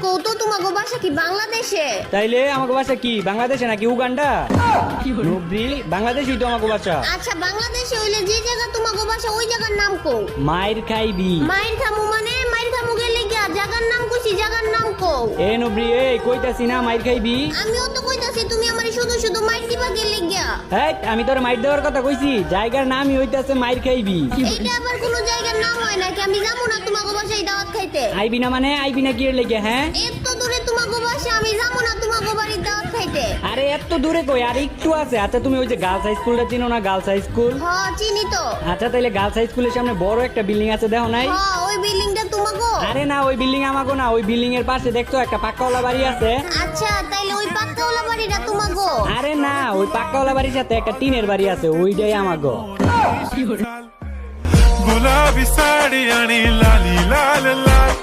Couto তোমাগো বাসা কি বাংলাদেশে? তাইলে আমাকে বাসা কি বাংলাদেশে নাকি উগান্ডা? নুবরি বাংলাদেশই তো আমাকে বাসা। আচ্ছা বাংলাদেশে হইলে যে জায়গা তোমাগো বাসা ওই জায়গার নাম কও। মাইর খাইবি। মাইর খামু মানে মাইর খামু গেলে গিয়া জায়গার নাম কইছি, জায়গার নাম কও। এ নুবরি এই কইতাছি না মাইর খাইবি। আমিও তো কইতাছি তুমি আমারে শুধু শুধু মাইর দিবা গেলে গিয়া। হ্যাঁ আমি তোর মাইর দেওয়ার কথা কইছি, জায়গার নামই হইতাছে মাইর খাইবি। এইটা আবার কোন জায়গার নাম হয় নাকি? আমি যাবো না তোমাগো বাসায় দাওয়াত খাইতে। আইবি না মানে আইবি না কি এর লেগে? হ্যাঁ এত দূরে তোমাগো বাসা, আমি যাবো না তোমাগো বাড়ির দাওয়াত খাইতে। আরে এত দূরে কই, আর একটু আছে। আচ্ছা তুমি ওই যে গার্লস হাই স্কুলটা চিনো না? Girls high school. হ্যাঁ চিনি তো। আচ্ছা তাইলে গার্লস হাই স্কুলের সামনে বড় একটা বিল্ডিং আছে, দেখো নাই? হ্যাঁ ওই বিল্ডিংটা তোমাগো? আরে না ওই বিল্ডিং আমাগো না, ওই বিল্ডিং এর পাশে দেখছো একটা পাক্কাওয়ালা বাড়ি আছে। আচ্ছা তাইলে ওই পাক্কাওয়ালা বাড়িটা তোমাগো? আরে না ওই পাক্কাওয়ালা বাড়ির সাথে একটা টিনের বাড়ি আছে, ওইটাই আমাগো। गुलाबी साड़ी आणि लाली लाल लाल